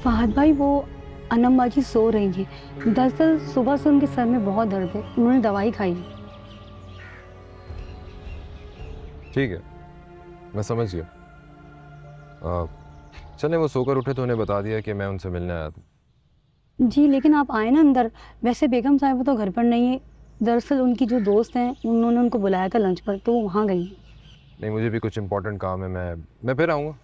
फहद भाई, वो अनम बाजी सो रही हैं। दरअसल सुबह से उनके सर में बहुत दर्द है, उन्होंने दवाई खाई है। ठीक है, मैं समझ गया। चले, वो सोकर उठे तो उन्हें बता दिया कि मैं उनसे मिलने आया था। जी, लेकिन आप आए ना अंदर। वैसे बेगम साहिबा तो घर पर नहीं है। दरअसल उनकी जो दोस्त हैं उन्होंने उनको बुलाया था लंच पर, तो वो वहाँ गई हैं। नहीं, मुझे भी कुछ इंपॉर्टेंट काम है, मैं फिर आऊँगा।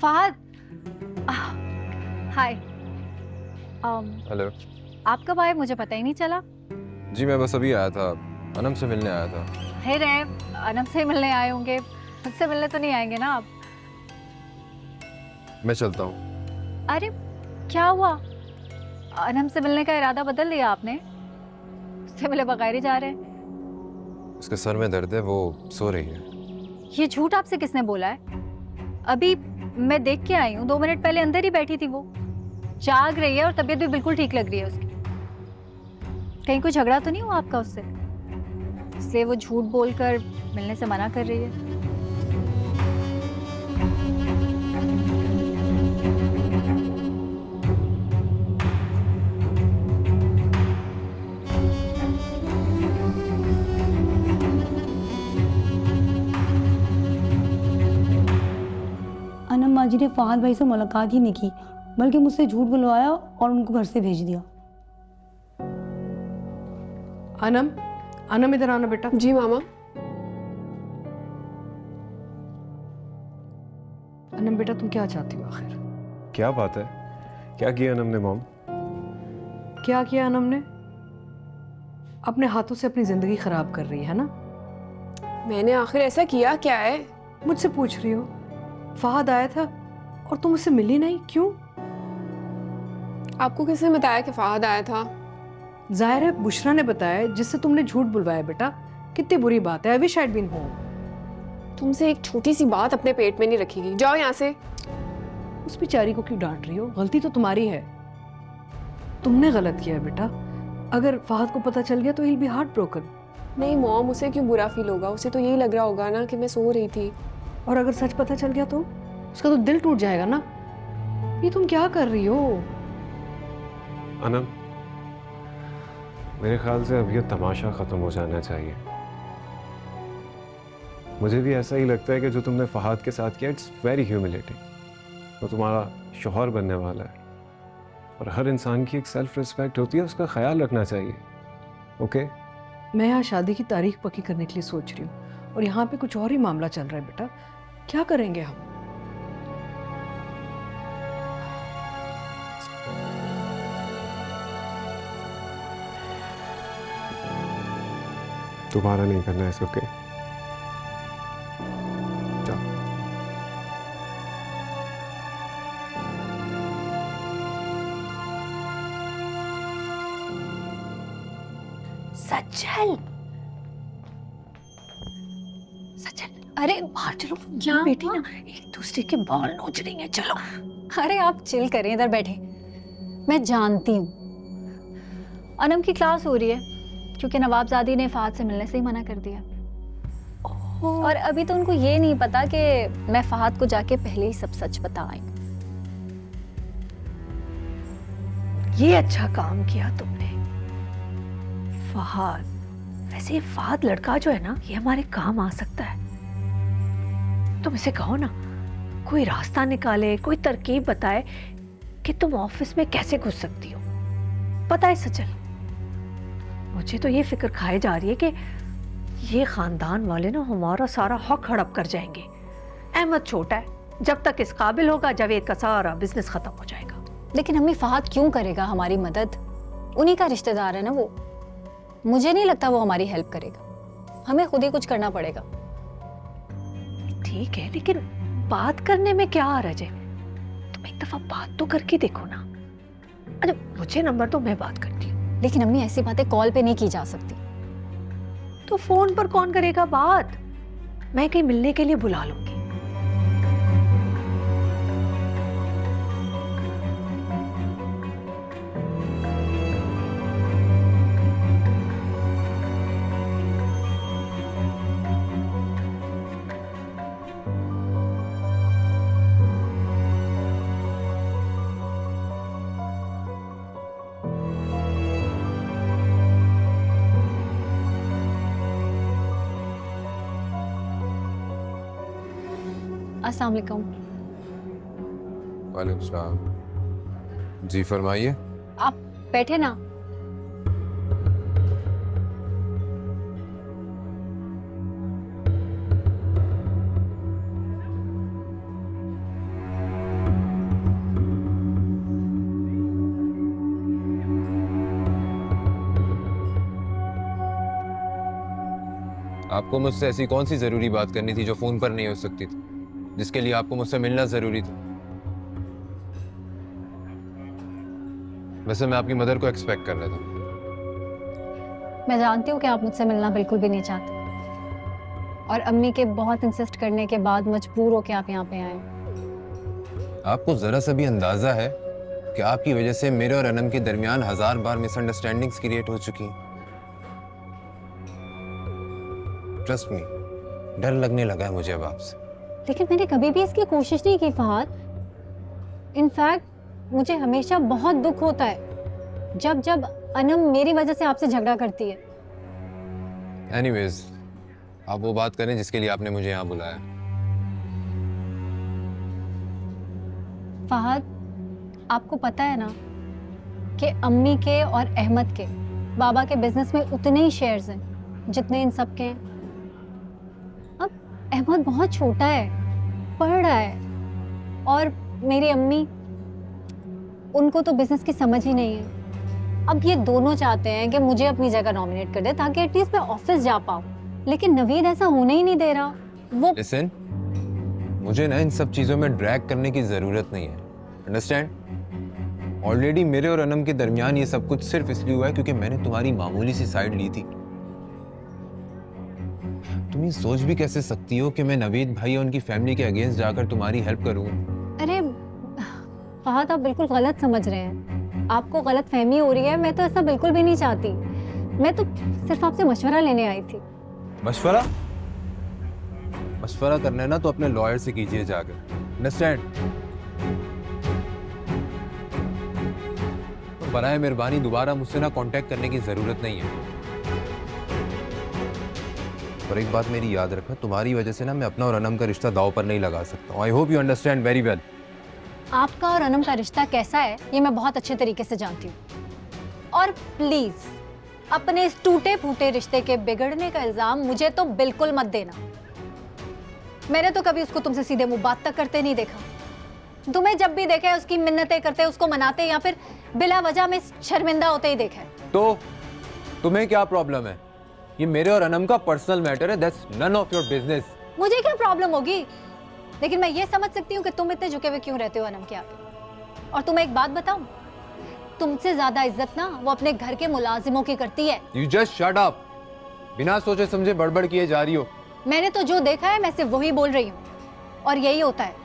फहद, हाय। हेलो। आप कब आए मुझे पता ही नहीं चला। जी, मैं बस अभी आया था, अनम से मिलने आया था। है रे, अनम से मिलने आए होंगे, मुझसे मिलने तो नहीं आएंगे ना आप? मैं चलता हूँ। अरे क्या हुआ? अनम से मिलने का इरादा बदल लिया आपने? उससे मिले बगैर ही जा रहे हैं? उसके सर में दर्द है, वो सो रही है। ये झूठ आपसे किसने बोला है? अभी मैं देख के आई हूँ, 2 मिनट पहले अंदर ही बैठी थी। वो जाग रही है और तबीयत भी बिल्कुल ठीक लग रही है उसकी। कहीं कोई झगड़ा तो नहीं हुआ आपका उससे, इसलिए वो झूठ बोलकर मिलने से मना कर रही है? अनम बाजी ने फहद भाई से मुलाकात ही नहीं की, बल्कि मुझसे झूठ बुलवाया और उनको घर से भेज दिया। अनम, अनम इधर आना बेटा। जी मामा। अनम बेटा, तुम क्या चाहती हो आखिर? क्या बात है? क्या किया अनम ने मॉम? क्या किया अनम ने? अपने हाथों से अपनी जिंदगी खराब कर रही है ना? मैंने आखिर ऐसा किया क्या है? मुझसे पूछ रही हो? फहद आया था और तुम उससे मिली नहीं, क्यों? आपको किसने बताया कि फहद आया था? जाहिर है बुशरा ने बताया, जिससे तुमने झूठ बुलवाया। बेटा कितनी बुरी बात है। I wish I had been home. तुमसे एक छोटी सी बात अपने पेट में नहीं रखेगी, जाओ यहाँ से। उस बेचारी को क्यों डांट रही हो? गलती तो तुम्हारी है, तुमने गलत किया है बेटा। अगर फहद को पता चल गया तो he'll be heartbroken। नहीं मॉम, उसे क्यों बुरा फील होगा? उसे तो यही लग रहा होगा ना कि मैं सो रही थी। और अगर सच पता चल गया तो उसका तो दिल टूट जाएगा ना। ये तुम क्या कर रही हो? अनम, मेरे ख्याल से अब ये तमाशा खत्म हो जाना चाहिए। मुझे भी ऐसा ही लगता है कि जो तुमने फहद के साथ किया, इट्स वेरी ह्यूमिलेटिंग। वो तुम्हारा शौहर बनने वाला है और हर इंसान की एक सेल्फ रिस्पेक्ट होती है, उसका ख्याल रखना चाहिए। ओके? मैं यहाँ शादी की तारीख पक्की करने के लिए सोच रही हूँ और यहाँ पे कुछ और ही मामला चल रहा है। बेटा क्या करेंगे हम? तुम्हारा नहीं करना है, ओके? जाओ। सचल, सचल, अरे बाहर चलो। क्या बेटी ना एक दूसरे के बाल नोच रही हैं, चलो। अरे आप चिल करें, इधर बैठे। मैं जानती हूँ अनम की क्लास हो रही है, क्योंकि नवाबजादी ने फहद से मिलने से ही मना कर दिया। और अभी तो उनको ये नहीं पता कि मैं फहद को जाके पहले ही सब सच बता आई। ये अच्छा काम किया तुमने। फहद, वैसे ये फहद लड़का जो है ना, ये हमारे काम आ सकता है। तुम इसे कहो ना, कोई रास्ता निकाले, कोई तरकीब बताए कि तुम ऑफिस में कैसे घुस सकती हो। पता है सचल, मुझे तो ये फिक्र खाए जा रही है कि ये खानदान वाले ना हमारा सारा हक हड़प कर जाएंगे। अहमद छोटा है, जब तक इस काबिल होगा जावेद का सारा बिजनेस खत्म हो जाएगा। लेकिन अम्मी, फहद क्यों करेगा हमारी मदद? उन्हीं का रिश्तेदार है ना वो। मुझे नहीं लगता वो हमारी हेल्प करेगा, हमें खुद ही कुछ करना पड़ेगा। ठीक है, लेकिन बात करने में क्या हर्ज है? तुम एक दफा बात तो करके देखो ना। अच्छा मुझे नंबर दो, मैं बात करती हूँ। लेकिन अम्मी, ऐसी बातें कॉल पे नहीं की जा सकती। तो फोन पर कौन करेगा बात? मैं कहीं मिलने के लिए बुला लूंगी। अस्सलाम वालेकुम। वालेकुम सलाम। जी फरमाइए। आप बैठे ना। आपको मुझसे ऐसी कौन सी जरूरी बात करनी थी जो फोन पर नहीं हो सकती थी, जिसके लिए आपको मुझसे मिलना जरूरी था? वैसे मैं आपकी मदर को एक्सपेक्ट कर रहा था। मैं जानती हूँ कि आप मुझसे मिलना बिल्कुल भी नहीं चाहते, और अम्मी के बहुत इंसिस्ट करने के बाद मजबूर होकर आप यहाँ पे आए। आपको जरा सा भी अंदाजा है कि आपकी वजह से मेरे और अनम के दरमियान 1000 बार मिसअंडरस्टैंडिंग्स क्रिएट हो चुकी हैं। ट्रस्ट मी, डर लगने लगा है मुझे अब आपसे। लेकिन मैंने कभी भी इसकी कोशिश नहीं की फहद। इनफैक्ट मुझे हमेशा बहुत दुख होता है जब जब अनम मेरी वजह से आपसे झगड़ा करती है। एनीवेज, आप वो बात करें जिसके लिए आपने मुझे यहाँ बुलाया। फहद, आपको पता है ना कि अम्मी के और अहमद के बाबा के बिजनेस में उतने ही शेयर्स हैं जितने इन सब के हैं। अब अहमद बहुत छोटा है, पढ़ रहा है, और मेरी अम्मी, उनको तो बिजनेस की समझ ही नहीं है। अब ये दोनों चाहते हैं कि मुझे अपनी जगह नॉमिनेट कर दे ताकि एटलीस्ट मैं ऑफिस जा पाऊँ, लेकिन नवीद ऐसा होने ही नहीं दे रहा। वो लिसन, मुझे ना इन सब चीजों में ड्रैग करने की जरूरत नहीं है, अंडरस्टैंड? ऑलरेडी मेरे और अनम के दरमियान ये सब कुछ सिर्फ इसलिए हुआ है क्योंकि मैंने तुम्हारी मामूली सी साइड ली थी। तुम ये सोच भी कैसे सकती हो कि मैं नवीद भाई और उनकी फैमिली के अगेंस्ट जाकर तुम्हारी हेल्प करूं? अरे फहद, आप बिल्कुल गलत समझ रहे हैं। आपको गलत फहमी हो रही है। मैं तो ऐसा बिल्कुल भी नहीं चाहती। मैं तो सिर्फ आपसे मशवरा लेने आई थी। मशवरा? मशवरा करना है ना तो अपने लॉयर से कीजिए जाकर, अंडरस्टैंड? तो बराए मेहरबानी दोबारा मुझसे ना कांटेक्ट करने की जरूरत नहीं है। और एक बात मेरी याद रखना, तुम्हारी वजह से ना मैं अपना और अनम का रिश्ता दांव पर नहीं लगा सकता। I hope you understand very well. आपका और अनम का रिश्ता कैसा है ये मैं बहुत अच्छे तरीके से जानती हूँ, और प्लीज अपने इस टूटे फूटे रिश्ते के बिगड़ने का इल्जाम मुझे तो बिल्कुल मत देना। मैंने तो कभी उसको तुमसे सीधे मुंह बात तक करते नहीं देखा। तुम्हें जब भी देखा है उसकी मिन्नतें करते, उसको मनाते, या फिर बिला वजह में शर्मिंदा होते ही देखा है। तो तुम्हें क्या प्रॉब्लम है? ये मेरे और अनम का पर्सनल मैटर है, that's none of your business. मुझे क्या प्रॉब्लम होगी, लेकिन मैं ये समझ सकती हूँ कि तुम इतने झुके हुए क्यों रहते हो अनम के आगे। और तुम्हें एक बात बताऊं, तुमसे ज्यादा इज्जत ना वो अपने घर के मुलाजिमों की करती है। You just shut up. बिना सोचे समझे बड़बड़ किए जा रही हो। मैंने तो जो देखा है मैं सिर्फ वही बोल रही हूँ, और यही होता है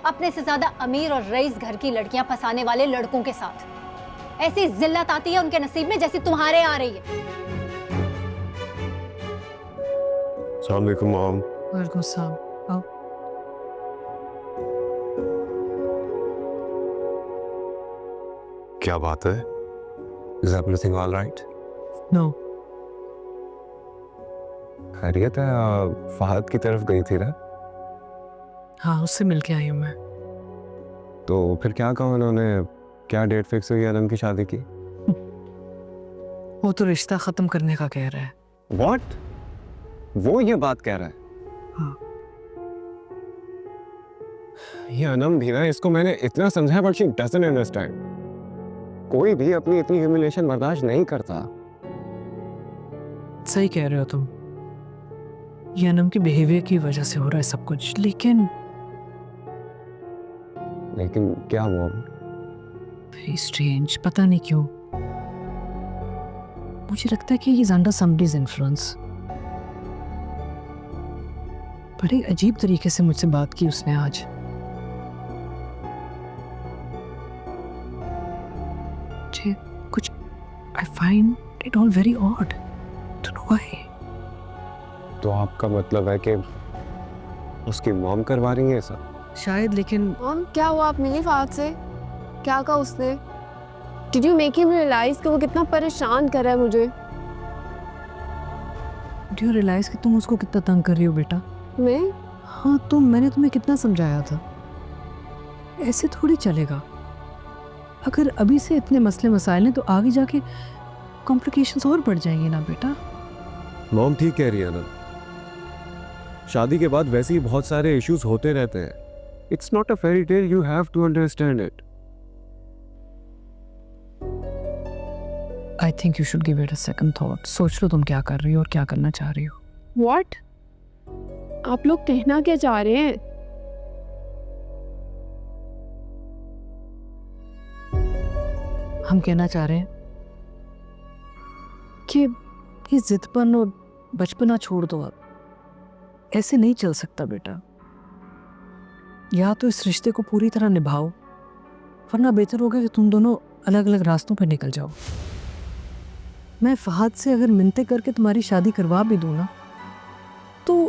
अपने से ज्यादा अमीर और रईस घर की लड़कियां फंसाने वाले लड़कों के साथ। ऐसी जिल्लत आती है उनके नसीब में जैसी तुम्हारे आ रही है। अस्सलाम वालेकुम मॉम। वालेकुम सलाम। आओ। क्या बात है? Is everything all right? No, खैरियत है? फहद की तरफ गई थी ना? हाँ, उससे मिल के आई हूँ मैं। तो फिर क्या कहा उन्होंने? क्या डेट फिक्स हुई अनम की शादी की? वो तो रिश्ता खत्म करने का कह रहा है। What? वो ये बात कह रहा है? हाँ। ये अनम भी ना, इसको मैंने इतना समझाया बट शी डजंट अंडरस्टैंड। कोई भी अपनी इतनी ह्यूमिलिएशन बर्दाश्त नहीं करता। सही कह रहे हो तुम, ये अनम के बिहेवियर की वजह से हो रहा है सब कुछ। लेकिन क्या हुआ? वेरी स्ट्रेंज, पता नहीं क्यों मुझे लगता है कि he is under somebody's influence. बड़े अजीब तरीके से मुझसे बात की उसने आज। मुझे कुछ I find it all very odd. Don't know why. तो आपका मतलब है कि उसकी मॉम करवा रही है सब? शायद, लेकिन मॉम, क्या हुआ? आप मिली फहद से? क्या कहा उसने? Did you make him realise कि वो कितना परेशान कर रहा है मुझे? डू यू रियलाइज कि तुम उसको कितना तंग कर रही हो बेटा? मैं? हाँ तो मैंने तुम्हें कितना समझाया था, ऐसे थोड़ी चलेगा। अगर अभी से इतने मसले मसाइल हैं तो आगे जाके कॉम्प्लिकेशंस और बढ़ जाएंगे ना बेटा। मॉम ठीक कह रही है ना, शादी के बाद वैसे ही बहुत सारे इश्यूज होते रहते हैं। It's not a fairy tale, you have to understand it. I think you should give it a second thought. सोच लो तुम क्या कर रही हो और क्या करना चाह रही हो। व्हाट? आप लोग कहना क्या चाह रहे हैं? हम कहना चाह रहे हैं कि ये जिदपन और बचपना छोड़ दो। अब ऐसे नहीं चल सकता बेटा। या तो इस रिश्ते को पूरी तरह निभाओ, वरना बेहतर होगा कि तुम दोनों अलग अलग रास्तों पर निकल जाओ। मैं फहद से अगर मिन्नतें करके तुम्हारी शादी करवा भी दूँ ना, तो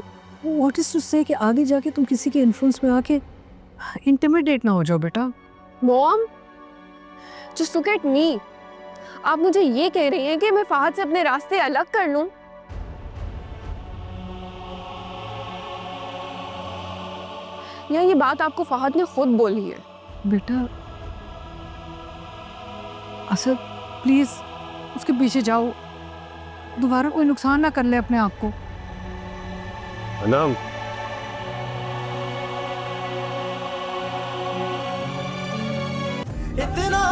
व्हाट इज टू से कि आगे जाके तुम किसी के इन्फ्लुएंस में आके इंटिमिडेट ना हो जाओ बेटा। Mom, just look at me. आप मुझे ये कह रही हैं कि मैं फहद से अपने रास्ते अलग कर लूं? या ये बात आपको फहद ने खुद बोली है? बेटा असद प्लीज उसके पीछे जाओ, दोबारा कोई नुकसान ना कर ले अपने आप को। अनम, इतना